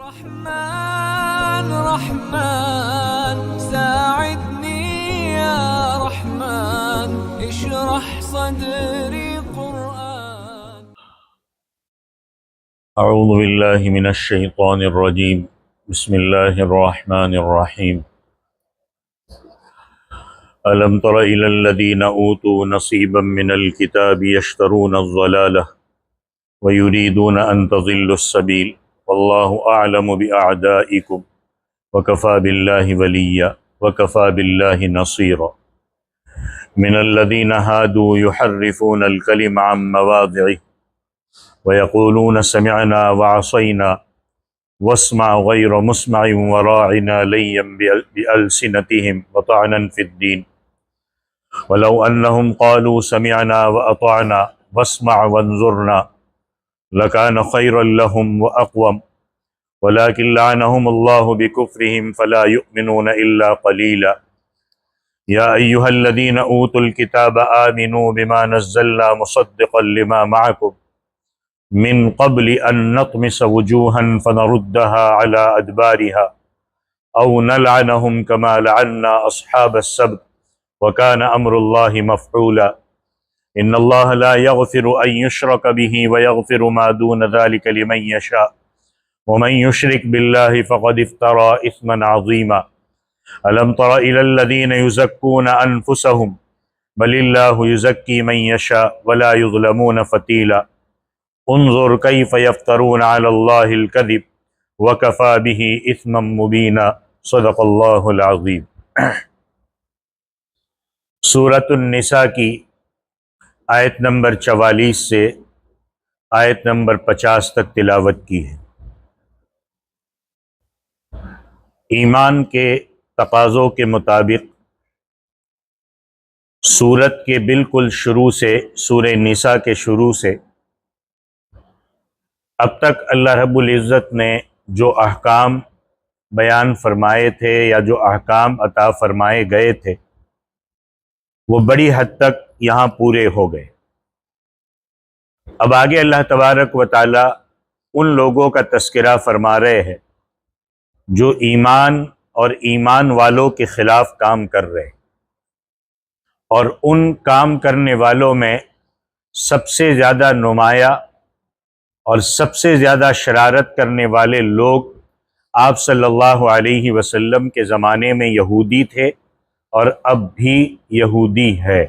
رحمن رحمن ساعدني يا رحمن اشرح صدري قرآن. اعوذ باللہ من الشیطان الرجیم بسم اللہ الرحمن الرحیم. الم تر الی الذین اوتوا نصیبا من الکتاب یشترون الضلالہ ویریدون ان تضلوا السبیل واللہ اعلم باعدائکم وکفی باللہ ولیا وکفی باللہ نصیرا. من الذین ہادوا یحرفون الکلم عن مواضعہ وَيَقُولُونَ سَمِعْنَا وَعَصَيْنَا وَاسْمَعْ غَيْرَ مُسْمَعٍ وَرَاعِنَا لَيًّا بِأَلْسِنَتِهِمْ وَطَعْنًا فِي الدِّينِ وَلَوْ أَنَّهُمْ قَالُوا سَمِعْنَا وَأَطَعْنَا وَاسْمَعْ وَانظُرْنَا لَكَانَ خَيْرًا لَهُمْ وَأَقْوَمَ وَلَكِنْ لَعَنَهُمُ اللَّهُ بِكُفْرِهِمْ فَلَا يُؤْمِنُونَ إِلَّا قَلِيلًا. يَا أَيُّهَا الَّذِينَ أُوتُوا الْكِتَابَ آمِنُوا بِمَا نَزَّلْنَا مُصَدِّقًا لِمَا مَعَكُمْ من قبل ان نطمس وجوها فنردها على ادبارها او نلعنهم كما لعنا اصحاب السبت وكان امر الله مفعولا. ان الله لا يغفر ان يشرك به ويغفر ما دون ذلك لمن يشاء ومن يشرك بالله فقد افترى اثما عظيما. الم تر الى الذين يزكون انفسهم بل الله يزكي من يشاء ولا يظلمون فتيلا. انظر کیف یفترون علی اللہ الکذب وکفی بہ اثما مبینا. صدق اللہ العظیم. سورۃ النساء کی آیت نمبر 44 سے آیت نمبر 50 تک تلاوت کی ہے. ایمان کے تقاضوں کے مطابق سورت کے بالکل شروع سے، سورہ نساء کے شروع سے اب تک اللہ رب العزت نے جو احکام بیان فرمائے تھے یا جو احکام عطا فرمائے گئے تھے وہ بڑی حد تک یہاں پورے ہو گئے. اب آگے اللہ تبارک و تعالی ان لوگوں کا تذکرہ فرما رہے ہیں جو ایمان اور ایمان والوں کے خلاف کام کر رہے ہیں، اور ان کام کرنے والوں میں سب سے زیادہ نمایاں اور سب سے زیادہ شرارت کرنے والے لوگ آپ صلی اللہ علیہ وسلم کے زمانے میں یہودی تھے اور اب بھی یہودی ہے.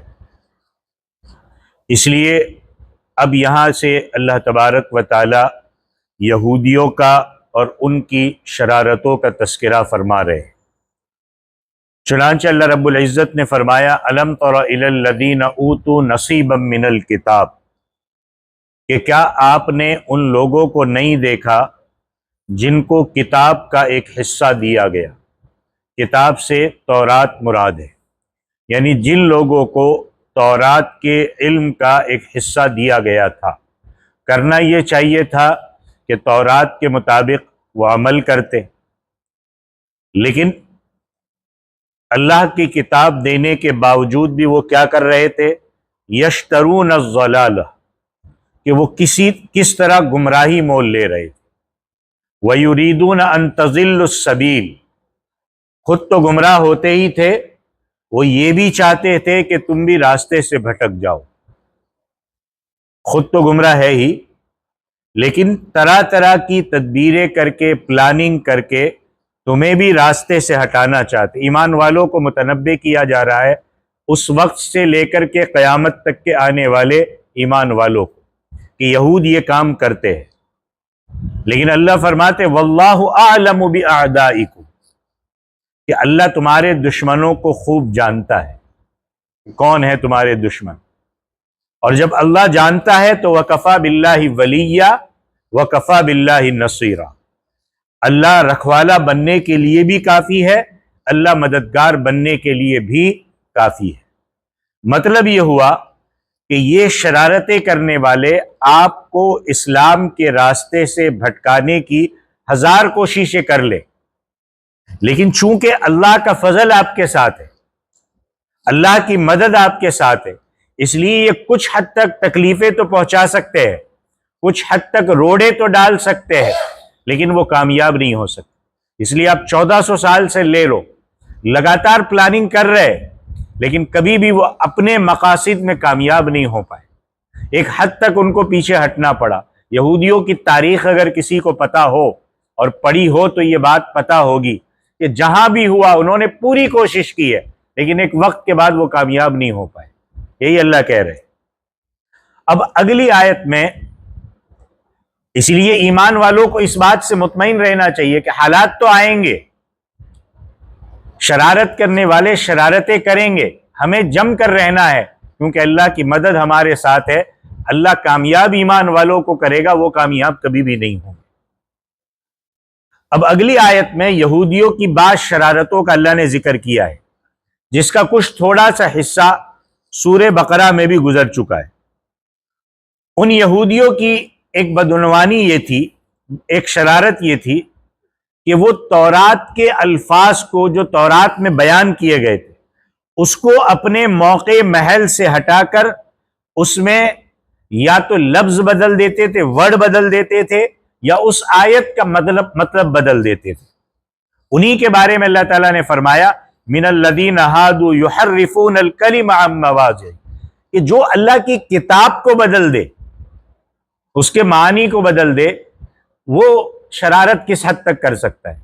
اس لیے اب یہاں سے اللہ تبارک و تعالی یہودیوں کا اور ان کی شرارتوں کا تذکرہ فرما رہے ہیں. چنانچہ اللہ رب العزت نے فرمایا الم تر الی الذین اوتوا نصیبا من الکتاب، کہ کیا آپ نے ان لوگوں کو نہیں دیکھا جن کو کتاب کا ایک حصہ دیا گیا. کتاب سے تورات مراد ہے، یعنی جن لوگوں کو تورات کے علم کا ایک حصہ دیا گیا تھا. کرنا یہ چاہیے تھا کہ تورات کے مطابق وہ عمل کرتے، لیکن اللہ کی کتاب دینے کے باوجود بھی وہ کیا کر رہے تھے؟ یشترون الضلالہ، کہ وہ کس طرح گمراہی مول لے رہے تھے. وَيُرِيدُونَ أَن تَضِلُّوا السَّبِيلَ، خود تو گمراہ ہوتے ہی تھے، وہ یہ بھی چاہتے تھے کہ تم بھی راستے سے بھٹک جاؤ. خود تو گمراہ ہے ہی، لیکن طرح طرح کی تدبیریں کر کے، پلاننگ کر کے تمہیں بھی راستے سے ہٹانا چاہتے. ایمان والوں کو متنبہ کیا جا رہا ہے اس وقت سے لے کر کے قیامت تک کے آنے والے ایمان والوں کو، کہ یہود یہ کام کرتے ہیں. لیکن اللہ فرماتے واللہ اعلم باعدائکم، کہ اللہ تمہارے دشمنوں کو خوب جانتا ہے کون ہے تمہارے دشمن. اور جب اللہ جانتا ہے تو وکفی باللہ ولیہ وکفی باللہ نصیرا، اللہ رکھوالا بننے کے لیے بھی کافی ہے، اللہ مددگار بننے کے لیے بھی کافی ہے. مطلب یہ ہوا کہ یہ شرارتیں کرنے والے آپ کو اسلام کے راستے سے بھٹکانے کی 1000 کوششیں کر لیں، لیکن چونکہ اللہ کا فضل آپ کے ساتھ ہے، اللہ کی مدد آپ کے ساتھ ہے، اس لیے یہ کچھ حد تک تکلیفیں تو پہنچا سکتے ہیں، کچھ حد تک روڑے تو ڈال سکتے ہیں، لیکن وہ کامیاب نہیں ہو سکتے۔ اس لیے آپ 1400 سال سے لے لو، لگاتار پلاننگ کر رہے، لیکن کبھی بھی وہ اپنے مقاصد میں کامیاب نہیں ہو پائے۔ ایک حد تک ان کو پیچھے ہٹنا پڑا۔ یہودیوں کی تاریخ اگر کسی کو پتا ہو اور پڑھی ہو تو یہ بات پتا ہوگی کہ جہاں بھی ہوا انہوں نے پوری کوشش کی ہے، لیکن ایک وقت کے بعد وہ کامیاب نہیں ہو پائے۔ یہی اللہ کہہ رہے۔ اب اگلی آیت میں، اس لیے ایمان والوں کو اس بات سے مطمئن رہنا چاہیے کہ حالات تو آئیں گے، شرارت کرنے والے شرارتیں کریں گے، ہمیں جم کر رہنا ہے کیونکہ اللہ کی مدد ہمارے ساتھ ہے۔ اللہ کامیاب ایمان والوں کو کرے گا، وہ کامیاب کبھی بھی نہیں ہوں گے۔ اب اگلی آیت میں یہودیوں کی بعض شرارتوں کا اللہ نے ذکر کیا ہے، جس کا کچھ تھوڑا سا حصہ سورہ بقرہ میں بھی گزر چکا ہے۔ ان یہودیوں کی ایک بدعنوانی یہ تھی، ایک شرارت یہ تھی کہ وہ تورات کے الفاظ کو جو تورات میں بیان کیے گئے تھے اس کو اپنے موقع محل سے ہٹا کر اس میں یا تو لفظ بدل دیتے تھے، ورڈ بدل دیتے تھے، یا اس آیت کا مطلب بدل دیتے تھے۔ انہی کے بارے میں اللہ تعالیٰ نے فرمایا من الذین ہادوا یحرفون الکلم عن مواضعہ، کہ جو اللہ کی کتاب کو بدل دے، اس کے معنی کو بدل دے، وہ شرارت کس حد تک کر سکتا ہے؟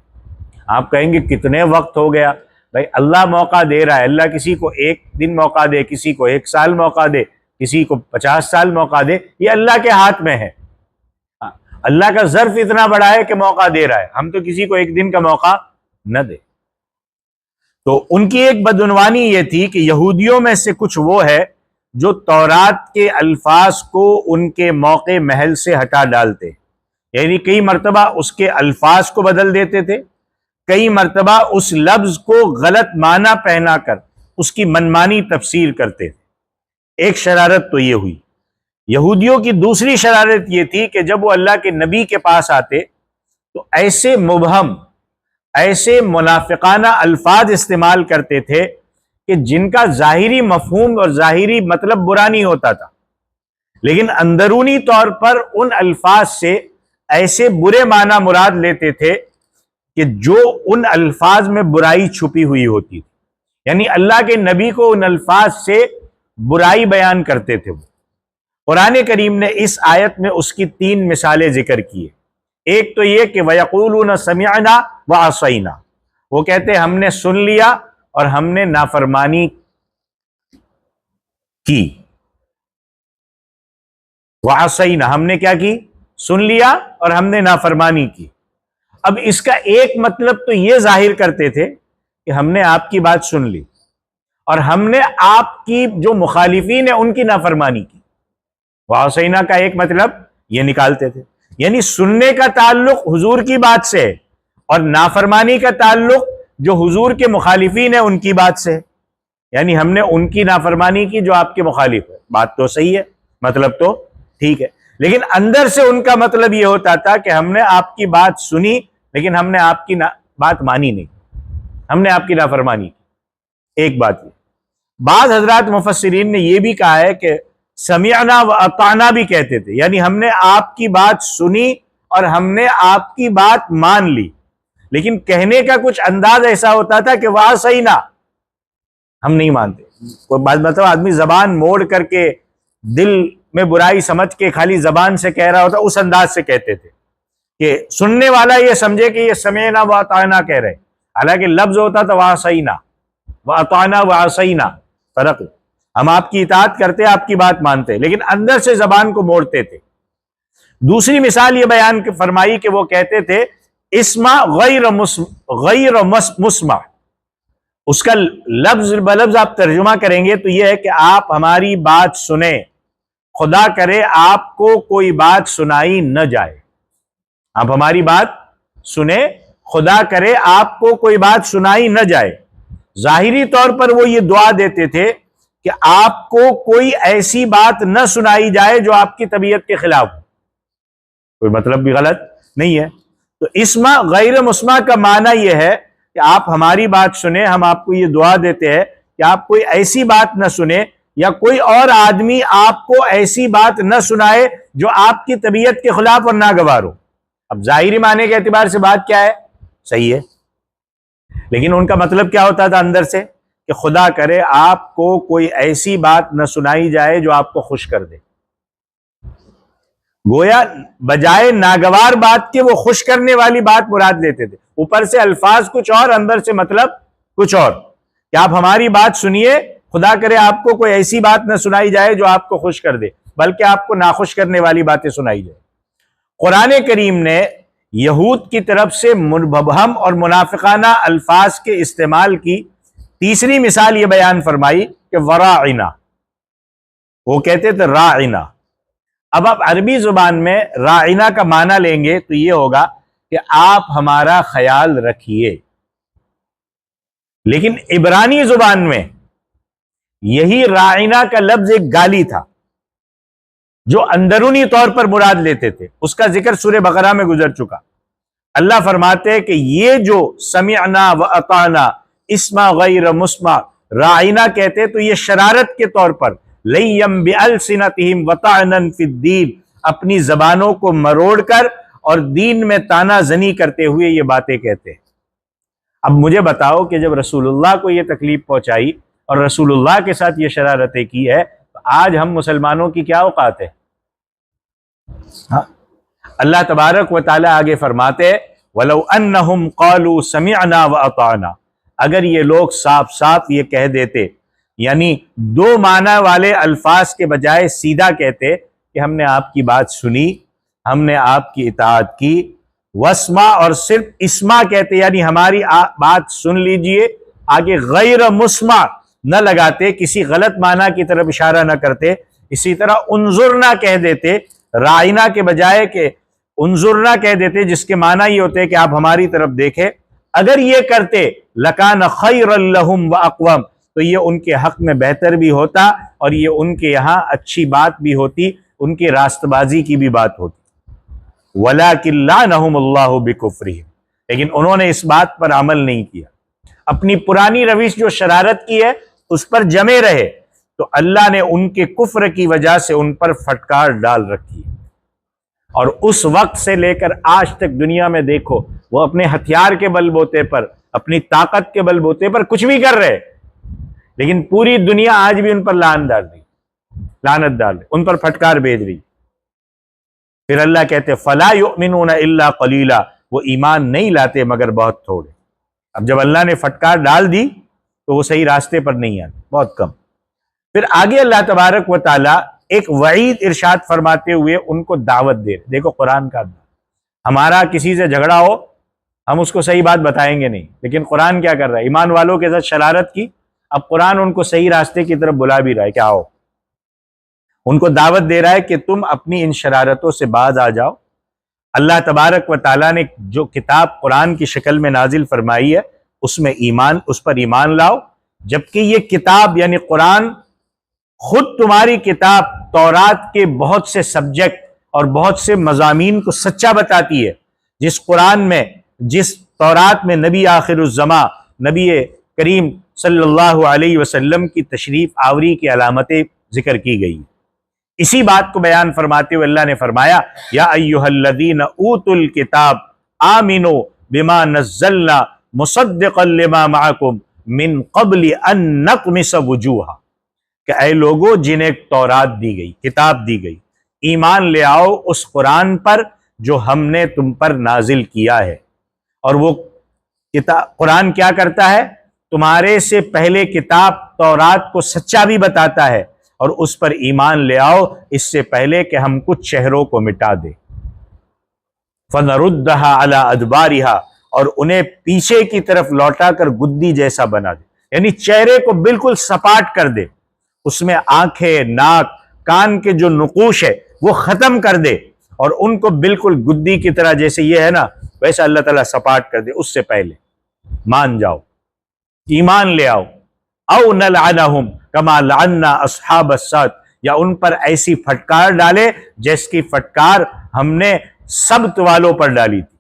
آپ کہیں گے کتنے وقت ہو گیا؟ بھائی اللہ موقع دے رہا ہے، اللہ کسی کو 1 دن موقع دے، کسی کو 1 سال موقع دے، کسی کو 50 سال موقع دے، یہ اللہ کے ہاتھ میں ہے۔ اللہ کا ظرف اتنا بڑا ہے کہ موقع دے رہا ہے، ہم تو کسی کو 1 دن کا موقع نہ دے۔ تو ان کی ایک بدعنوانی یہ تھی کہ یہودیوں میں سے کچھ وہ ہے جو تورات کے الفاظ کو ان کے موقع محل سے ہٹا ڈالتے، یعنی کئی مرتبہ اس کے الفاظ کو بدل دیتے تھے، کئی مرتبہ اس لفظ کو غلط معنی پہنا کر اس کی منمانی تفسیر کرتے تھے۔ ایک شرارت تو یہ ہوئی۔ یہودیوں کی دوسری شرارت یہ تھی کہ جب وہ اللہ کے نبی کے پاس آتے تو ایسے مبہم، ایسے منافقانہ الفاظ استعمال کرتے تھے کہ جن کا ظاہری مفہوم اور ظاہری مطلب برا نہیں ہوتا تھا، لیکن اندرونی طور پر ان الفاظ سے ایسے برے معنی مراد لیتے تھے کہ جو ان الفاظ میں برائی چھپی ہوئی ہوتی تھی، یعنی اللہ کے نبی کو ان الفاظ سے برائی بیان کرتے تھے۔ وہ قرآن کریم نے اس آیت میں اس کی 3 مثالیں ذکر کی ہے۔ ایک تو یہ کہ وَيَقُولُونَ سَمِعْنَا وَعَصَيْنَا، وہ کہتے ہم نے سن لیا اور ہم نے نافرمانی کی۔ وَعَصَيْنَا، ہم نے کیا کی؟ سن لیا اور ہم نے نافرمانی کی۔ اب اس کا ایک مطلب تو یہ ظاہر کرتے تھے کہ ہم نے آپ کی بات سن لی اور ہم نے آپ کی جو مخالفین ہیں ان کی نافرمانی کی۔ وَعَصَيْنَا کا ایک مطلب یہ نکالتے تھے، یعنی سننے کا تعلق حضور کی بات سے ہے اور نافرمانی کا تعلق جو حضور کے مخالفین ہیں ان کی بات سے ہے، یعنی ہم نے ان کی نافرمانی کی جو آپ کے مخالف ہے۔ بات تو صحیح ہے، مطلب تو ٹھیک ہے، لیکن اندر سے ان کا مطلب یہ ہوتا تھا کہ ہم نے آپ کی بات سنی لیکن ہم نے آپ کی بات مانی نہیں، ہم نے آپ کی نافرمانی کی۔ ایک بات یہ، بعض حضرات مفسرین نے یہ بھی کہا ہے کہ سمعنا و اطعنا بھی کہتے تھے، یعنی ہم نے آپ کی بات سنی اور ہم نے آپ کی بات مان لی، لیکن کہنے کا کچھ انداز ایسا ہوتا تھا کہ وَعَصَيْنَا، ہم نہیں مانتے۔ کوئی بات مطلب آدمی زبان موڑ کر کے دل میں برائی سمجھ کے خالی زبان سے کہہ رہا ہوتا، اس انداز سے کہتے تھے کہ سننے والا یہ سمجھے کہ یہ سمعنا و اطعنا کہہ رہے، حالانکہ لفظ ہوتا تھا وَعَصَيْنَا، وَأَطَعْنَا وَعَصَيْنَا، فرق ہے۔ ہم آپ کی اطاعت کرتے، آپ کی بات مانتے، لیکن اندر سے زبان کو موڑتے تھے۔ دوسری مثال یہ بیان فرمائی کہ وہ کہتے تھے اسمع غیر مسمع، اس کا لفظ بلفظ آپ ترجمہ کریں گے تو یہ ہے کہ آپ ہماری بات سنیں، خدا کرے آپ کو کوئی بات سنائی نہ جائے۔ آپ ہماری بات سنیں، خدا کرے آپ کو کوئی بات سنائی نہ جائے۔ ظاہری طور پر وہ یہ دعا دیتے تھے کہ آپ کو کوئی ایسی بات نہ سنائی جائے جو آپ کی طبیعت کے خلاف ہو، کوئی مطلب بھی غلط نہیں ہے۔ تو اسمع غیر مسمع کا معنی یہ ہے کہ آپ ہماری بات سنیں، ہم آپ کو یہ دعا دیتے ہیں کہ آپ کوئی ایسی بات نہ سنیں یا کوئی اور آدمی آپ کو ایسی بات نہ سنائے جو آپ کی طبیعت کے خلاف اور ناگوار ہو۔ اب ظاہری معنی کے اعتبار سے بات کیا ہے؟ صحیح ہے، لیکن ان کا مطلب کیا ہوتا تھا اندر سے کہ خدا کرے آپ کو کوئی ایسی بات نہ سنائی جائے جو آپ کو خوش کر دے. گویا بجائے ناگوار بات کے وہ خوش کرنے والی بات مراد لیتے تھے. اوپر سے الفاظ کچھ اور، اندر سے مطلب کچھ اور، کہ آپ ہماری بات سنیے، خدا کرے آپ کو کوئی ایسی بات نہ سنائی جائے جو آپ کو خوش کر دے، بلکہ آپ کو ناخوش کرنے والی باتیں سنائی جائے. قرآن کریم نے یہود کی طرف سے مبہم اور منافقانہ الفاظ کے استعمال کی تیسری مثال یہ بیان فرمائی کہ وراعنا، وہ کہتے تھے راعنا. اب آپ عربی زبان میں راعنا کا معنی لیں گے تو یہ ہوگا کہ آپ ہمارا خیال رکھیے، لیکن عبرانی زبان میں یہی راعنا کا لفظ ایک گالی تھا جو اندرونی طور پر مراد لیتے تھے. اس کا ذکر سورہ بقرہ میں گزر چکا. اللہ فرماتے ہیں کہ یہ جو سمعنا و اطعنا اسما غیر مسمع راعنا کہتے تو یہ شرارت کے طور پر لیم بألسنتہم وطعنا فی الدین، اپنی زبانوں کو مروڑ کر اور دین میں تانا زنی کرتے ہوئے یہ باتیں کہتے ہیں. اب مجھے بتاؤ کہ جب رسول اللہ کو یہ تکلیف پہنچائی اور رسول اللہ کے ساتھ یہ شرارتیں کی ہے تو آج ہم مسلمانوں کی کیا اوقات ہے؟ اللہ تبارک و تعالی آگے فرماتے وَلَوْ أَنَّهُمْ قَالُوا سَمِعْنَا وَأَطَعْنَا، اگر یہ لوگ صاف صاف یہ کہہ دیتے، یعنی دو معنی والے الفاظ کے بجائے سیدھا کہتے کہ ہم نے آپ کی بات سنی، ہم نے آپ کی اطاعت کی، وَاسْمَعْ اور صرف اسما کہتے یعنی ہماری بات سن لیجئے، آگے غیر مسمع نہ لگاتے، کسی غلط معنی کی طرف اشارہ نہ کرتے. اسی طرح انظرنا کہہ دیتے، رائنا کے بجائے کہ انظرنا کہہ دیتے جس کے معنی یہ ہوتے کہ آپ ہماری طرف دیکھیں. اگر یہ کرتے لکان خیر لہم واقوم، تو یہ ان کے حق میں بہتر بھی ہوتا اور یہ ان کے یہاں اچھی بات بھی ہوتی، ان کی راست بازی کی بھی بات ہوتی. وَلَكِنْ لَعْنَهُمُ اللَّهُ بِكُفْرِهِمْ، لیکن انہوں نے اس بات پر عمل نہیں کیا، اپنی پرانی روش جو شرارت کی ہے اس پر جمے رہے، تو اللہ نے ان کے کفر کی وجہ سے ان پر پھٹکار ڈال رکھی ہے. اور اس وقت سے لے کر آج تک دنیا میں دیکھو، وہ اپنے ہتھیار کے بل بوتے پر، اپنی طاقت کے بل بوتے پر کچھ بھی کر رہے، لیکن پوری دنیا آج بھی ان پر لعنت ڈال رہی، ان پر پھٹکار بھیج رہی. پھر اللہ کہتے فَلَا يُؤْمِنُونَ إِلَّا قَلِيلًا، وہ ایمان نہیں لاتے مگر بہت تھوڑے. اب جب اللہ نے پھٹکار ڈال دی تو وہ صحیح راستے پر نہیں آتے، بہت کم. پھر آگے اللہ تبارک و تعالی ایک وعید ارشاد فرماتے ہوئے ان کو دعوت دے. دیکھو قرآن کا ہمارا کسی سے جھگڑا ہو ہم اس کو صحیح بات بتائیں گے نہیں، لیکن قرآن کیا کر رہا ہے؟ ایمان والوں کے ساتھ شرارت کی، اب قرآن ان کو صحیح راستے کی طرف بلا بھی رہا ہے کہ آؤ، ان کو دعوت دے رہا ہے کہ تم اپنی ان شرارتوں سے باز آ جاؤ. اللہ تبارک و تعالیٰ نے جو کتاب قرآن کی شکل میں نازل فرمائی ہے اس پر ایمان لاؤ، جبکہ یہ کتاب یعنی قرآن خود تمہاری کتاب تورات کے بہت سے سبجیکٹ اور بہت سے مضامین کو سچا بتاتی ہے. جس تورات میں نبی آخر الزماں نبی کریم صلی اللہ علیہ وسلم کی تشریف آوری کی علامتیں ذکر کی گئی. اسی بات کو بیان فرماتے ہوئے اللہ نے فرمایا یا ایھا الذین اوتوا الکتاب آمنوا بما نزلنا مصدقا لما معکم من قبل ان نطمس وجوہا، کہ اے لوگو جنہیں تورات دی گئی، کتاب دی گئی، ایمان لے آؤ اس قرآن پر جو ہم نے تم پر نازل کیا ہے. اور وہ قرآن کیا کرتا ہے؟ تمہارے سے پہلے کتاب تورات کو سچا بھی بتاتا ہے، اور اس پر ایمان لے آؤ اس سے پہلے کہ ہم کچھ شہروں کو مٹا دے. فَنَرُدَّهَا عَلَىٰ أَدْبَارِهَا، اور انہیں پیچھے کی طرف لوٹا کر گدی جیسا بنا دے، یعنی چہرے کو بالکل سپاٹ کر دے، اس میں آنکھیں، ناک، کان کے جو نقوش ہے وہ ختم کر دے، اور ان کو بالکل گدی کی طرح جیسے یہ ہے نا ویسا اللہ تعالیٰ سپاٹ کر دے. اس سے پہلے مان جاؤ، ایمان لے آؤ. او نلعنہم کما لعنا اصحاب السبت، یا ان پر ایسی پھٹکار ڈالے جس کی پھٹکار ہم نے سبت والوں پر ڈالی تھی.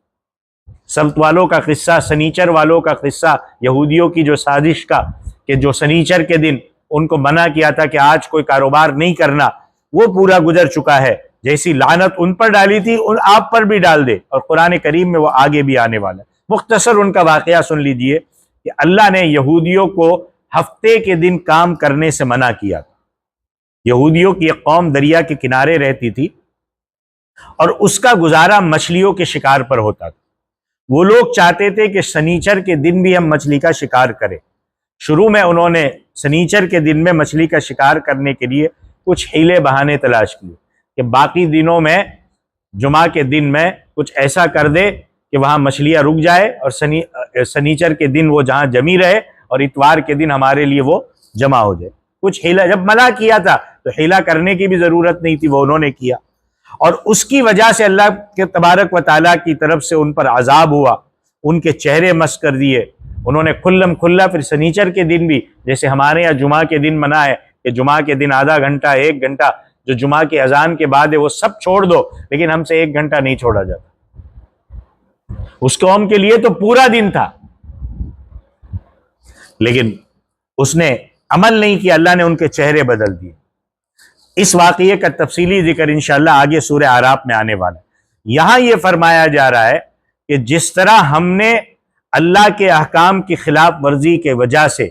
سبت والوں کا قصہ، سنیچر والوں کا قصہ، یہودیوں کی جو سازش کا کہ جو سنیچر کے دن ان کو منع کیا تھا کہ آج کوئی کاروبار نہیں کرنا، وہ پورا گزر چکا ہے. جیسی لعنت ان پر ڈالی تھی ان آپ پر بھی ڈال دے، اور قرآن کریم میں وہ آگے بھی آنے والا ہے۔ مختصر ان کا واقعہ سن لیجئے کہ اللہ نے یہودیوں کو ہفتے کے دن کام کرنے سے منع کیا تھا۔ یہودیوں کی ایک قوم دریا کے کنارے رہتی تھی اور اس کا گزارا مچھلیوں کے شکار پر ہوتا تھا۔ وہ لوگ چاہتے تھے کہ سنیچر کے دن بھی ہم مچھلی کا شکار کریں۔ شروع میں انہوں نے سنیچر کے دن میں مچھلی کا شکار کرنے کے لیے کچھ حیلے بہانے تلاش کیے کہ باقی دنوں میں جمعہ کے دن میں کچھ ایسا کر دے کہ وہاں مچھلیاں رک جائے اور سنیچر کے دن وہ جہاں جمی رہے اور اتوار کے دن ہمارے لیے وہ جمع ہو جائے۔ کچھ حیلہ جب منع کیا تھا تو حیلہ کرنے کی بھی ضرورت نہیں تھی، وہ انہوں نے کیا، اور اس کی وجہ سے اللہ کے تبارک و تعالیٰ کی طرف سے ان پر عذاب ہوا، ان کے چہرے مسخ کر دیے۔ انہوں نے کھلم کھلا پھر سنیچر کے دن بھی، جیسے ہمارے یہاں جمعہ کے دن منع ہے کہ جمعہ کے دن آدھا گھنٹہ 1 گھنٹہ جو جمعہ کی اذان کے بعد ہے وہ سب چھوڑ دو، لیکن ہم سے 1 گھنٹہ نہیں چھوڑا جاتا۔ اس قوم کے لیے تو پورا دن تھا، لیکن اس نے عمل نہیں کیا، اللہ نے ان کے چہرے بدل دیے۔ اس واقعے کا تفصیلی ذکر انشاءاللہ آگے سورہ اعراف میں آنے والا ہے۔ یہاں یہ فرمایا جا رہا ہے کہ جس طرح ہم نے اللہ کے احکام کی خلاف ورزی کے وجہ سے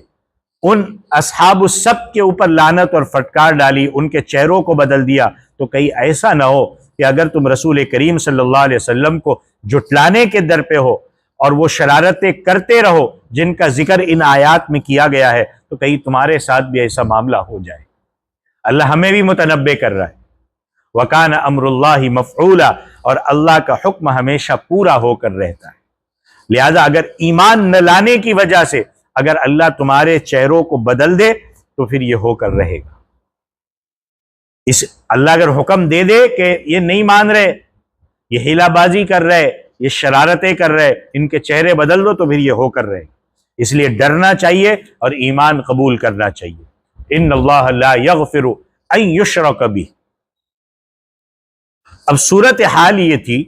ان اصحاب السبت کے اوپر لعنت اور فٹکار ڈالی، ان کے چہروں کو بدل دیا، تو کہیں ایسا نہ ہو کہ اگر تم رسول کریم صلی اللہ علیہ وسلم کو جھٹلانے کے در پہ ہو اور وہ شرارتیں کرتے رہو جن کا ذکر ان آیات میں کیا گیا ہے، تو کہیں تمہارے ساتھ بھی ایسا معاملہ ہو جائے۔ اللہ ہمیں بھی متنبہ کر رہا ہے، وَكَانَ أَمْرُ اللَّهِ مَفْعُولًا، اور اللہ کا حکم ہمیشہ پورا ہو کر رہتا ہے۔ لہذا اگر ایمان نہ لانے کی وجہ سے اگر اللہ تمہارے چہروں کو بدل دے تو پھر یہ ہو کر رہے گا۔ اللہ اگر حکم دے دے کہ یہ نہیں مان رہے، یہ ہیلا بازی کر رہے، یہ شرارتیں کر رہے، ان کے چہرے بدل دو، تو پھر یہ ہو کر رہے گا۔ اس لیے ڈرنا چاہیے اور ایمان قبول کرنا چاہیے۔ ان اللہ لا یغفر ان یشرک بہ۔ اب صورتحال یہ تھی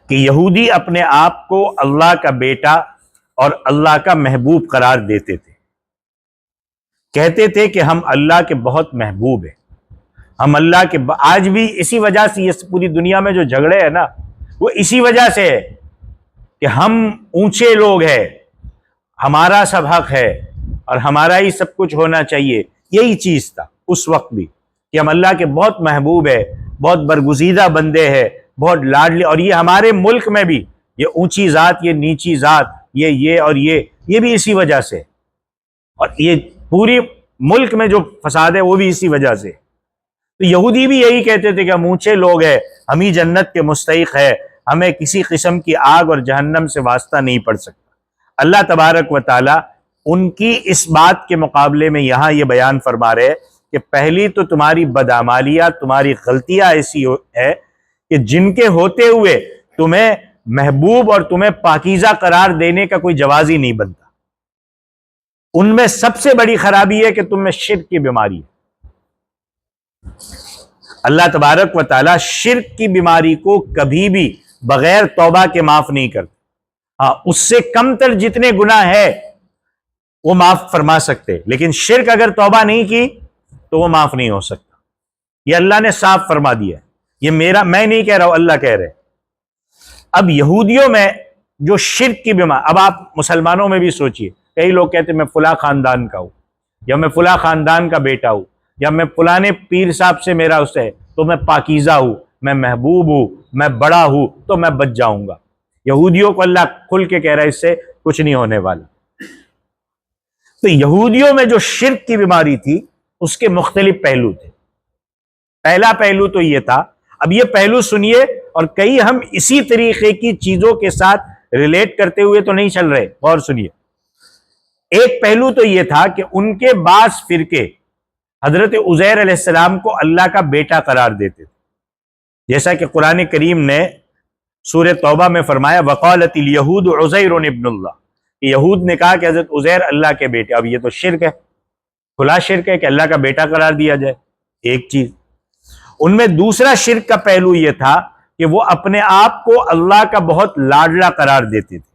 کہ یہودی اپنے آپ کو اللہ کا بیٹا اور اللہ کا محبوب قرار دیتے تھے، کہتے تھے کہ ہم اللہ کے بہت محبوب ہیں، ہم اللہ کے آج بھی اسی وجہ سے یہ پوری دنیا میں جو جھگڑے ہیں نا، وہ اسی وجہ سے ہے کہ ہم اونچے لوگ ہیں، ہمارا سب حق ہے اور ہمارا ہی سب کچھ ہونا چاہیے۔ یہی چیز تھا اس وقت بھی کہ ہم اللہ کے بہت محبوب ہیں، بہت برگزیدہ بندے ہیں، بہت لاڈلے، اور یہ ہمارے ملک میں بھی یہ اونچی ذات، یہ نیچی ذات، یہ اور یہ بھی اسی وجہ سے، اور یہ پوری ملک میں جو فساد ہے وہ بھی اسی وجہ سے۔ تو یہودی بھی یہی کہتے تھے کہ ہم اونچے لوگ ہیں، ہم ہی جنت کے مستحق ہے، ہمیں کسی قسم کی آگ اور جہنم سے واسطہ نہیں پڑ سکتا۔ اللہ تبارک و تعالی ان کی اس بات کے مقابلے میں یہاں یہ بیان فرما رہے کہ پہلی تو تمہاری بدعمالیات، تمہاری غلطیاں ایسی ہے کہ جن کے ہوتے ہوئے تمہیں محبوب اور تمہیں پاکیزہ قرار دینے کا کوئی جواز ہی نہیں بنتا۔ ان میں سب سے بڑی خرابی ہے کہ تم میں شرک کی بیماری ہے۔ اللہ تبارک و تعالی شرک کی بیماری کو کبھی بھی بغیر توبہ کے معاف نہیں کرتا۔ ہاں، اس سے کم تر جتنے گناہ ہے وہ معاف فرما سکتے، لیکن شرک اگر توبہ نہیں کی تو وہ معاف نہیں ہو سکتا۔ یہ اللہ نے صاف فرما دیا ہے، یہ میں نہیں کہہ رہا ہوں، اللہ کہہ رہے۔ اب یہودیوں میں جو شرک کی بیماری، اب آپ مسلمانوں میں بھی سوچئے، کئی لوگ کہتے ہیں میں فلاں خاندان کا ہوں، یا میں فلاں خاندان کا بیٹا ہوں، یا میں فلانے پیر صاحب سے میرا اس ہے تو میں پاکیزہ ہوں، میں محبوب ہوں، میں بڑا ہوں تو میں بچ جاؤں گا۔ یہودیوں کو اللہ کھل کے کہہ رہا ہے اس سے کچھ نہیں ہونے والا۔ تو یہودیوں میں جو شرک کی بیماری تھی اس کے مختلف پہلو تھے۔ پہلا پہلو تو یہ تھا، اب یہ پہلو سنیے، اور کئی ہم اسی طریقے کی چیزوں کے ساتھ ریلیٹ کرتے ہوئے تو نہیں چل رہے، غور سنیے۔ ایک پہلو تو یہ تھا کہ ان کے بعض فرقے حضرت عزیر علیہ السلام کو اللہ کا بیٹا قرار دیتے تھے، جیسا کہ قرآن کریم نے سورہ توبہ میں فرمایا وقالت الیہود عزیر ابن اللہ، یہود نے کہا کہ حضرت عزیر اللہ کے بیٹے۔ اب یہ تو شرک ہے، کھلا شرک ہے کہ اللہ کا بیٹا قرار دیا جائے، ایک چیز۔ ان میں دوسرا شرک کا پہلو یہ تھا کہ وہ اپنے آپ کو اللہ کا بہت لاڈلا قرار دیتے تھے۔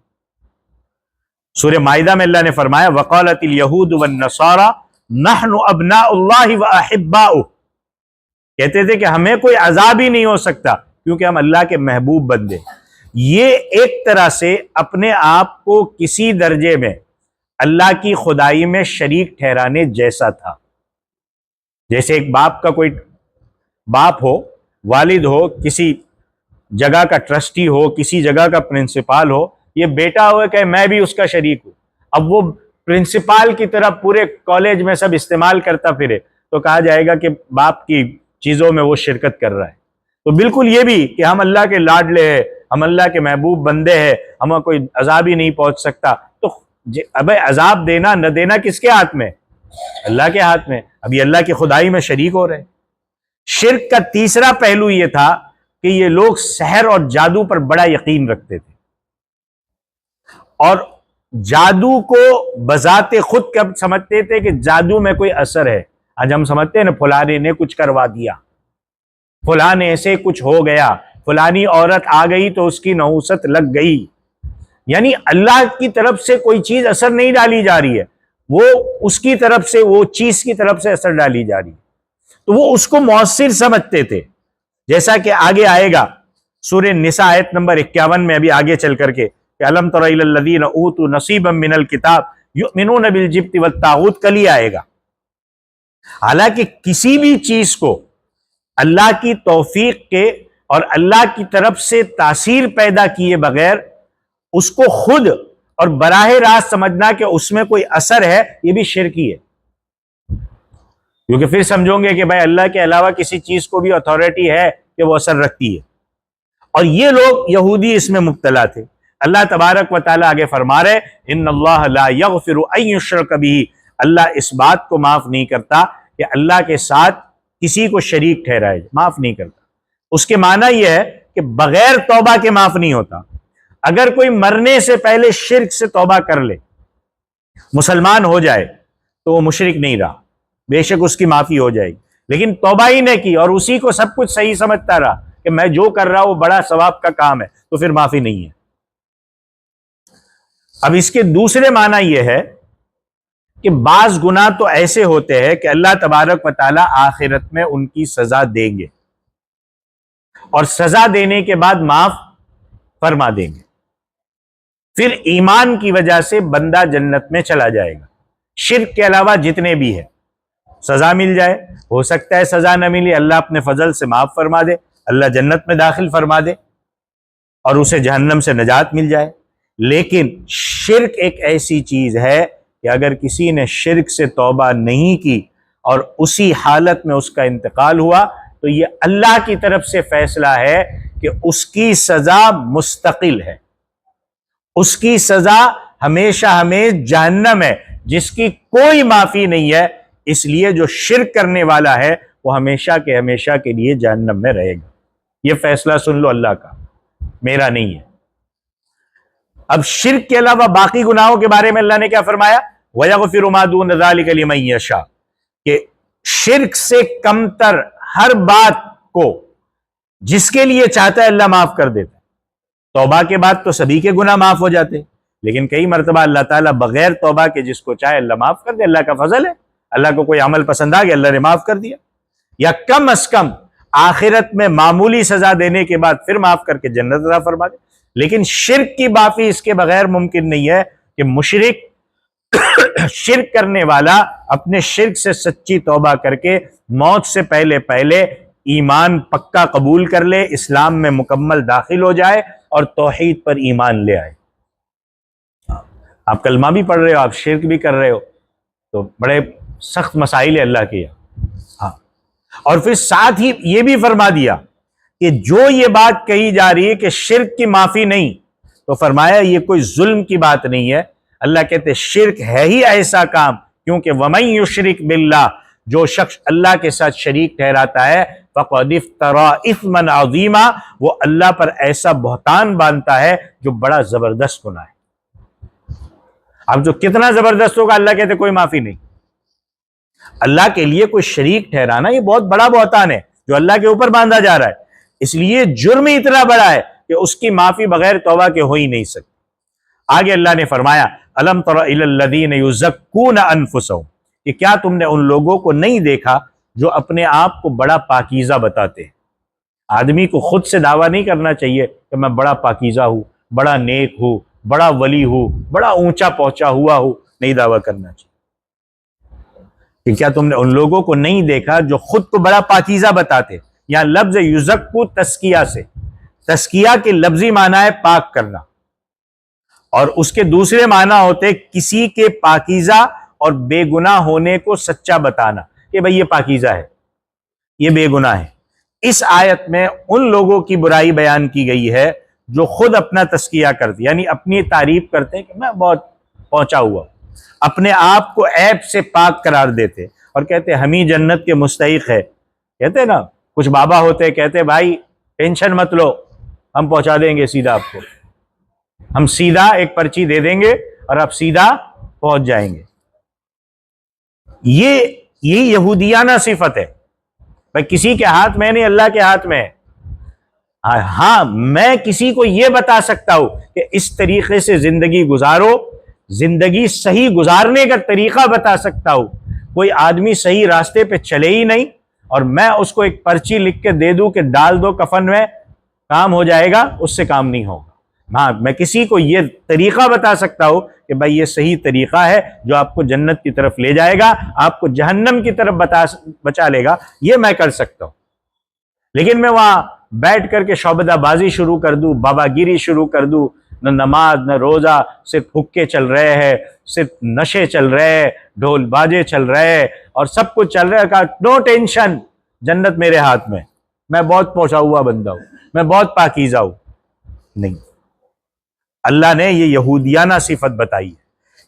سورہ مائدہ میں اللہ نے فرمایا وقالت الیہود والنصارى نحن ابناء اللہ واحباؤہ، کہتے تھے کہ ہمیں کوئی عذاب ہی نہیں ہو سکتا کیونکہ ہم اللہ کے محبوب بندے. یہ ایک طرح سے اپنے آپ کو کسی درجے میں اللہ کی خدائی میں شریک ٹھہرانے جیسا تھا. جیسے ایک باپ کا کوئی باپ ہو، والد ہو، کسی جگہ کا ٹرسٹی ہو، کسی جگہ کا پرنسپال ہو، یہ بیٹا ہو کہ میں بھی اس کا شریک ہوں. اب وہ پرنسپال کی طرح پورے کالج میں سب استعمال کرتا پھرے تو کہا جائے گا کہ باپ کی چیزوں میں وہ شرکت کر رہا ہے. تو بالکل یہ بھی کہ ہم اللہ کے لاڈلے ہیں، ہم اللہ کے محبوب بندے ہیں، ہمیں کوئی عذاب ہی نہیں پہنچ سکتا. تو اب عذاب دینا نہ دینا کس کے ہاتھ میں؟ اللہ کے ہاتھ میں. ابھی اللہ کی خدائی میں شریک ہو رہے ہیں. شرک کا تیسرا پہلو یہ تھا کہ یہ لوگ سحر اور جادو پر بڑا یقین رکھتے تھے، اور جادو کو بذات خود کب سمجھتے تھے کہ جادو میں کوئی اثر ہے. آج ہم سمجھتے ہیں نا فلانے نے کچھ کروا دیا، فلانے سے کچھ ہو گیا، فلانی عورت آ گئی تو اس کی نحوست لگ گئی. یعنی اللہ کی طرف سے کوئی چیز اثر نہیں ڈالی جا رہی ہے، وہ اس کی طرف سے، وہ چیز کی طرف سے اثر ڈالی جا رہی ہے. تو وہ اس کو مؤثر سمجھتے تھے. جیسا کہ آگے آئے گا سورہ نساء آیت نمبر 51 میں ابھی آگے چل کر کے کہ الم تر الی الذین اوتوا نصیبا من الکتاب یؤمنون بالجبت والطاغوت، کل ہی آئے گا. حالانکہ کسی بھی چیز کو اللہ کی توفیق کے اور اللہ کی طرف سے تاثیر پیدا کیے بغیر اس کو خود اور براہ راست سمجھنا کہ اس میں کوئی اثر ہے، یہ بھی شرک ہی ہے. کیونکہ پھر سمجھو گے کہ بھائی اللہ کے علاوہ کسی چیز کو بھی اتھارٹی ہے کہ وہ اثر رکھتی ہے. اور یہ لوگ یہودی اس میں مبتلا تھے. اللہ تبارک و تعالیٰ آگے فرما رہے ان اللہ لا یغفر ان یشرک بہ، اللہ اس بات کو معاف نہیں کرتا کہ اللہ کے ساتھ کسی کو شریک ٹھہرائے، معاف نہیں کرتا. اس کے معنی یہ ہے کہ بغیر توبہ کے معاف نہیں ہوتا. اگر کوئی مرنے سے پہلے شرک سے توبہ کر لے، مسلمان ہو جائے، تو وہ مشرک نہیں رہا، بے شک اس کی معافی ہو جائے گی. لیکن توبہ ہی نہیں کی اور اسی کو سب کچھ صحیح سمجھتا رہا کہ میں جو کر رہا ہوں وہ بڑا ثواب کا کام ہے، تو پھر معافی نہیں ہے. اب اس کے دوسرے معنی یہ ہے کہ بعض گناہ تو ایسے ہوتے ہیں کہ اللہ تبارک و تعالیٰ آخرت میں ان کی سزا دیں گے، اور سزا دینے کے بعد معاف فرما دیں گے. پھر ایمان کی وجہ سے بندہ جنت میں چلا جائے گا. شرک کے علاوہ جتنے بھی ہیں سزا مل جائے، ہو سکتا ہے سزا نہ ملی، اللہ اپنے فضل سے معاف فرما دے، اللہ جنت میں داخل فرما دے اور اسے جہنم سے نجات مل جائے. لیکن شرک ایک ایسی چیز ہے کہ اگر کسی نے شرک سے توبہ نہیں کی اور اسی حالت میں اس کا انتقال ہوا تو یہ اللہ کی طرف سے فیصلہ ہے کہ اس کی سزا مستقل ہے، اس کی سزا ہمیشہ ہمیشہ جہنم ہے، جس کی کوئی معافی نہیں ہے. اس لیے جو شرک کرنے والا ہے وہ ہمیشہ کے لیے جہنم میں رہے گا. یہ فیصلہ سن لو اللہ کا، میرا نہیں ہے. اب شرک کے علاوہ باقی گناہوں کے بارے میں اللہ نے کیا فرمایا؟ وَيَغْفِرُ مَا دُونَ ذَلِكَ لِمَن يَشَاءُ، کہ شرک سے کمتر ہر بات کو جس کے لیے چاہتا ہے اللہ معاف کر دیتا ہے. توبہ کے بعد تو سبھی کے گناہ معاف ہو جاتے ہیں، لیکن کئی مرتبہ اللہ تعالیٰ بغیر توبہ کے جس کو چاہے اللہ معاف کر دے. اللہ کا فضل ہے، اللہ کو کوئی عمل پسند آ گیا اللہ نے معاف کر دیا. یا کم از کم آخرت میں معمولی سزا دینے کے بعد پھر معاف کر کے جنت عطا فرما دے. لیکن شرک کی معافی اس کے بغیر ممکن نہیں ہے کہ مشرک شرک کرنے والا اپنے شرک سے سچی توبہ کر کے موت سے پہلے ایمان پکا قبول کر لے، اسلام میں مکمل داخل ہو جائے اور توحید پر ایمان لے آئے. آپ کلمہ بھی پڑھ رہے ہو، آپ شرک بھی کر رہے ہو، تو بڑے سخت مسائل ہے اللہ کے یہاں. ہاں، اور پھر ساتھ ہی یہ بھی فرما دیا کہ جو یہ بات کہی جا رہی ہے کہ شرک کی معافی نہیں، تو فرمایا یہ کوئی ظلم کی بات نہیں ہے. اللہ کہتے شرک ہے ہی ایسا کام، کیونکہ وَمَن يُشْرِكْ بِاللَّهِ، جو شخص اللہ کے ساتھ شریک ٹھہراتا ہے فَقَدِ افْتَرَىٰ إِثْمًا عَظِيمًا، وہ اللہ پر ایسا بہتان باندھتا ہے جو بڑا زبردست گناہ ہے. اب جو کتنا زبردست ہوگا، اللہ کہتے کوئی معافی نہیں. اللہ کے لیے کوئی شریک ٹھہرانا یہ بہت بڑا بہتان ہے جو اللہ کے اوپر باندھا جا رہا ہے. اس لیے جرم ہی اتنا بڑا ہے کہ اس کی معافی بغیر توبہ کے ہو ہی نہیں سکتی. آگے اللہ نے فرمایا أَلَمْ تَرَ إِلَى الَّذِينَ يُزَكُّونَ أَنفُسَهُمْ، کہ کیا تم نے ان لوگوں کو نہیں دیکھا جو اپنے آپ کو بڑا پاکیزہ بتاتے ہیں۔ آدمی کو خود سے دعویٰ نہیں کرنا چاہیے کہ میں بڑا پاکیزہ ہوں، بڑا نیک ہوں، بڑا ولی ہوں، بڑا اونچا پہنچا ہوا ہوں، نہیں دعویٰ کرنا چاہیے۔ کہ کیا تم نے ان لوگوں کو نہیں دیکھا جو خود کو بڑا پاکیزہ بتاتے؟ یہاں لفظ یزکو تزکیہ سے، تزکیہ کے لفظی معنی ہے پاک کرنا، اور اس کے دوسرے معنی ہوتے کسی کے پاکیزہ اور بے گناہ ہونے کو سچا بتانا کہ بھئی یہ پاکیزہ ہے، یہ بے گناہ ہے۔ اس آیت میں ان لوگوں کی برائی بیان کی گئی ہے جو خود اپنا تزکیہ کرتے، یعنی اپنی تعریف کرتے ہیں کہ میں بہت پہنچا ہوا، اپنے آپ کو عیب سے پاک قرار دیتے اور کہتے ہم ہی جنت کے مستحق ہے۔ کہتے نا کچھ بابا ہوتے کہتے بھائی ٹینشن مت لو، ہم پہنچا دیں گے سیدھا آپ کو، ہم سیدھا ایک پرچی دے دیں گے اور آپ سیدھا پہنچ جائیں گے۔ یہ یہودیانہ صفت ہے، بھائی کسی کے ہاتھ میں نہیں، اللہ کے ہاتھ میں ہے۔ ہاں میں کسی کو یہ بتا سکتا ہوں کہ اس طریقے سے زندگی گزارو، زندگی صحیح گزارنے کا طریقہ بتا سکتا ہوں۔ کوئی آدمی صحیح راستے پہ چلے ہی نہیں اور میں اس کو ایک پرچی لکھ کے دے دوں کہ ڈال دو کفن میں کام ہو جائے گا، اس سے کام نہیں ہوگا۔ ہاں میں کسی کو یہ طریقہ بتا سکتا ہوں کہ بھائی یہ صحیح طریقہ ہے جو آپ کو جنت کی طرف لے جائے گا، آپ کو جہنم کی طرف بچا لے گا، یہ میں کر سکتا ہوں۔ لیکن میں وہاں بیٹھ کر کے شعبدہ بازی شروع کر دوں، بابا گیری شروع کر دوں، نہ نماز نہ روزہ، صرف حکے چل رہے ہیں، صرف نشے چل رہے ہیں، ڈھول باجے چل رہے ہیں اور سب کچھ چل رہا ہے، کہا نو ٹینشن، جنت میرے ہاتھ میں، میں بہت پہنچا ہوا بندہ ہوں، میں بہت پاکیزہ ہوں۔ نہیں، اللہ نے یہ یہودیانہ صفت بتائی ہے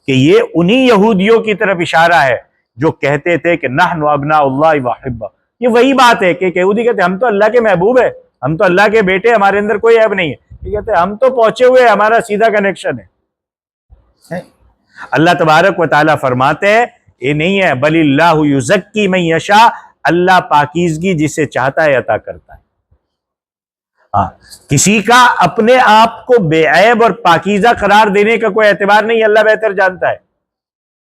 کہ یہ انہی یہودیوں کی طرف اشارہ ہے جو کہتے تھے کہ نحن ابناء اللہ واحبہ۔ یہ وہی بات ہے کہ یہودی کہتے ہیں ہم تو اللہ کے محبوب ہیں، ہم تو اللہ کے بیٹے، ہمارے اندر کوئی عیب نہیں ہے۔ یہ کہتے ہیں ہم تو پہنچے ہوئے، ہمارا سیدھا کنیکشن ہے۔ اللہ تبارک و تعالیٰ فرماتے ہیں یہ نہیں ہے، بل اللہ یزکی من یشاء، اللہ پاکیزگی جسے چاہتا ہے عطا کرتا ہے۔ کسی کا اپنے آپ کو بے عیب اور پاکیزہ قرار دینے کا کوئی اعتبار نہیں، اللہ بہتر جانتا ہے۔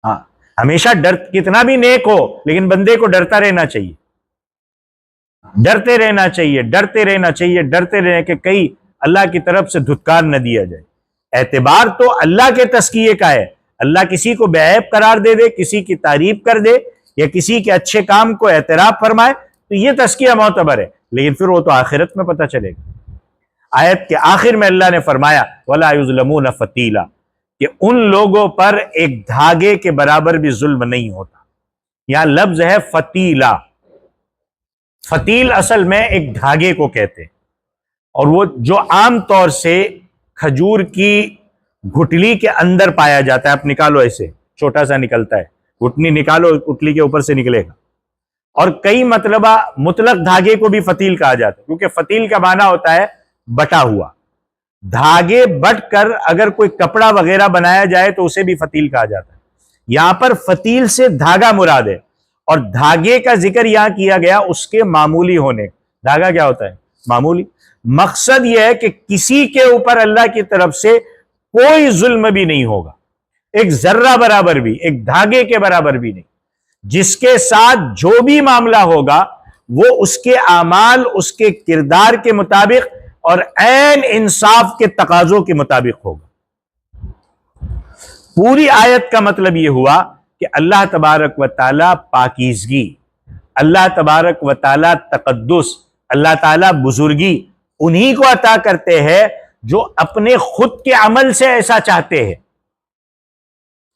ہاں ہمیشہ کتنا بھی نیک ہو لیکن بندے کو ڈرتا رہنا چاہیے، ڈرتے رہنا چاہیے، ڈرتے رہنا چاہیے، ڈرتے رہنے کہ کہیں اللہ کی طرف سے دھتکار نہ دیا جائے۔ اعتبار تو اللہ کے تزکیے کا ہے، اللہ کسی کو بے عیب قرار دے دے، کسی کی تعریف کر دے یا کسی کے اچھے کام کو اعتراف فرمائے تو یہ تزکیہ معتبر ہے، لیکن پھر وہ تو آخرت میں پتہ چلے گا۔ آیت کے آخر میں اللہ نے فرمایا وَلَا يُظْلَمُونَ فَتِيلًا، کہ ان لوگوں پر ایک دھاگے کے برابر بھی ظلم نہیں ہوتا۔ یہاں لفظ ہے فتیلہ، فتیل اصل میں ایک دھاگے کو کہتے ہیں، اور وہ جو عام طور سے کھجور کی گھٹلی کے اندر پایا جاتا ہے۔ آپ نکالو ایسے چھوٹا سا نکلتا ہے، گھٹنی نکالو گھٹلی کے اوپر سے نکلے گا، اور کئی مرتبہ مطلق دھاگے کو بھی فتیل کہا جاتا ہے، کیونکہ فتیل کا معنی ہوتا ہے بٹا ہوا۔ دھاگے بٹ کر اگر کوئی کپڑا وغیرہ بنایا جائے تو اسے بھی فتیل کہا جاتا ہے۔ یہاں پر فتیل سے دھاگا مراد ہے، اور دھاگے کا ذکر یہاں کیا گیا اس کے معمولی ہونے۔ دھاگا کیا ہوتا ہے؟ معمولی۔ مقصد یہ ہے کہ کسی کے اوپر اللہ کی طرف سے کوئی ظلم بھی نہیں ہوگا، ایک ذرہ برابر بھی، ایک دھاگے کے برابر بھی نہیں۔ جس کے ساتھ جو بھی معاملہ ہوگا وہ اس کے اعمال، اس کے کردار کے مطابق اور عین انصاف کے تقاضوں کے مطابق ہوگا۔ پوری آیت کا مطلب یہ ہوا کہ اللہ تبارک و تعالی پاکیزگی، اللہ تبارک و تعالی تقدس، اللہ تعالی بزرگی انہی کو عطا کرتے ہیں جو اپنے خود کے عمل سے ایسا چاہتے ہیں۔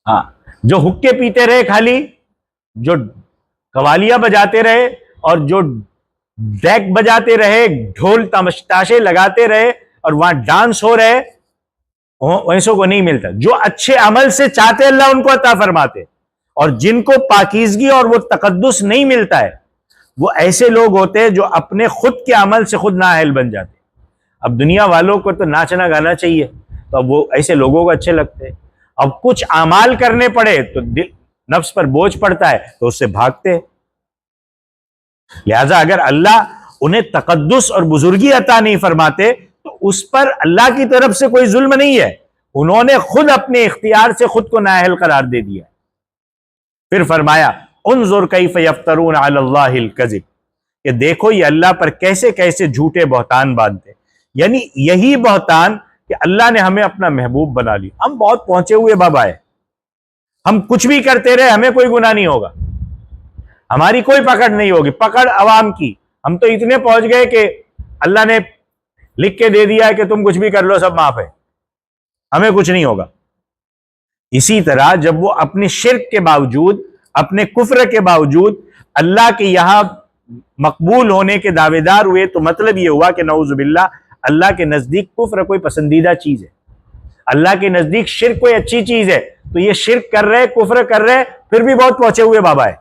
ہاں جو حکے پیتے رہے خالی، جو قوالیاں بجاتے رہے اور جو ڈیک بجاتے رہے، ڈھول تاشے لگاتے رہے اور وہاں ڈانس ہو رہے، ویسوں کو نہیں ملتا۔ جو اچھے عمل سے چاہتے اللہ ان کو عطا فرماتے، اور جن کو پاکیزگی اور وہ تقدس نہیں ملتا ہے وہ ایسے لوگ ہوتے ہیں جو اپنے خود کے عمل سے خود نااہل بن جاتے۔ اب دنیا والوں کو تو ناچنا گانا چاہیے، تو اب وہ ایسے لوگوں کو اچھے لگتے ہیں۔ اب کچھ اعمال کرنے پڑے تو نفس پر بوجھ پڑتا ہے تو اس سے بھاگتے ہیں۔ لہذا اگر اللہ انہیں تقدس اور بزرگی عطا نہیں فرماتے تو اس پر اللہ کی طرف سے کوئی ظلم نہیں ہے، انہوں نے خود اپنے اختیار سے خود کو نااہل قرار دے دیا۔ پھر فرمایا انظر کیف یفترون علی اللہ الکذب، کہ دیکھو یہ اللہ پر کیسے کیسے جھوٹے بہتان باندھتے، یعنی یہی بہتان کہ اللہ نے ہمیں اپنا محبوب بنا لی، ہم بہت پہنچے ہوئے بابا ہے، ہم کچھ بھی کرتے رہے ہمیں کوئی گناہ نہیں ہوگا، ہماری کوئی پکڑ نہیں ہوگی، پکڑ عوام کی، ہم تو اتنے پہنچ گئے کہ اللہ نے لکھ کے دے دیا ہے کہ تم کچھ بھی کر لو سب معاف ہے، ہمیں کچھ نہیں ہوگا۔ اسی طرح جب وہ اپنے شرک کے باوجود، اپنے کفر کے باوجود اللہ کے یہاں مقبول ہونے کے دعوے دار ہوئے، تو مطلب یہ ہوا کہ نعوذ باللہ اللہ کے نزدیک کفر کوئی پسندیدہ چیز ہے، اللہ کے نزدیک شرک کوئی اچھی چیز ہے، تو یہ شرک کر رہے، کفر کر رہے، پھر بھی بہت پہنچے ہوئے بابا ہے۔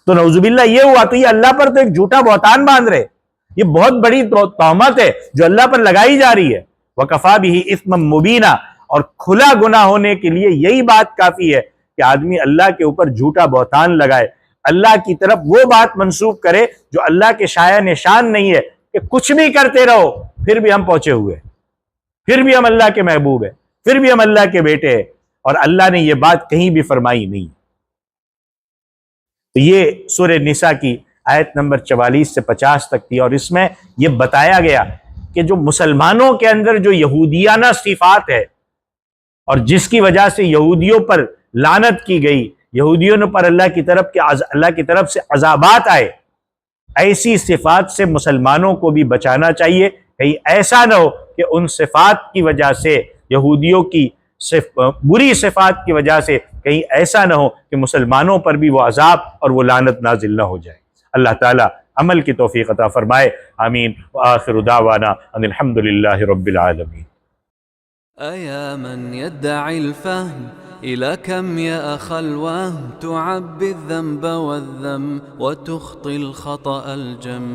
تو نعوذ باللہ یہ ہوا، تو یہ اللہ پر تو ایک جھوٹا بہتان باندھ رہے، یہ بہت بڑی تہمت ہے جو اللہ پر لگائی جا رہی ہے۔ وَكَفَى بِهِ إِثْمًا مُبِينًا، اور کھلا گناہ ہونے کے لیے یہی بات کافی ہے کہ آدمی اللہ کے اوپر جھوٹا بہتان لگائے، اللہ کی طرف وہ بات منسوب کرے جو اللہ کے شایع نشان نہیں ہے، کہ کچھ بھی کرتے رہو پھر بھی ہم پہنچے ہوئے، پھر بھی ہم اللہ کے محبوب ہیں، پھر بھی ہم اللہ کے بیٹے ہیں، اور اللہ نے یہ بات کہیں بھی فرمائی نہیں۔ تو یہ سورہ نساء کی آیت نمبر 44 سے 50 تک تھی، اور اس میں یہ بتایا گیا کہ جو مسلمانوں کے اندر جو یہودیانہ صفات ہے، اور جس کی وجہ سے یہودیوں پر لعنت کی گئی، یہودیوں پر اللہ کی طرف سے عذابات آئے، ایسی صفات سے مسلمانوں کو بھی بچانا چاہیے، کہیں ایسا نہ ہو کہ ان صفات کی وجہ سے، یہودیوں کی بری صفات کی وجہ سے کہیں ایسا نہ ہو کہ مسلمانوں پر بھی وہ عذاب اور وہ لعنت نازل نہ ہو جائے۔ اللہ تعالی عمل کی توفیق عطا فرمائے، آمین۔ وآخر دعوانا ان الحمد للہ رب العالمین۔ أيا من يدعي الفهم إلى كم يا أخ الوهم تعبي الذنب والذم وتخطي الخطأ الجم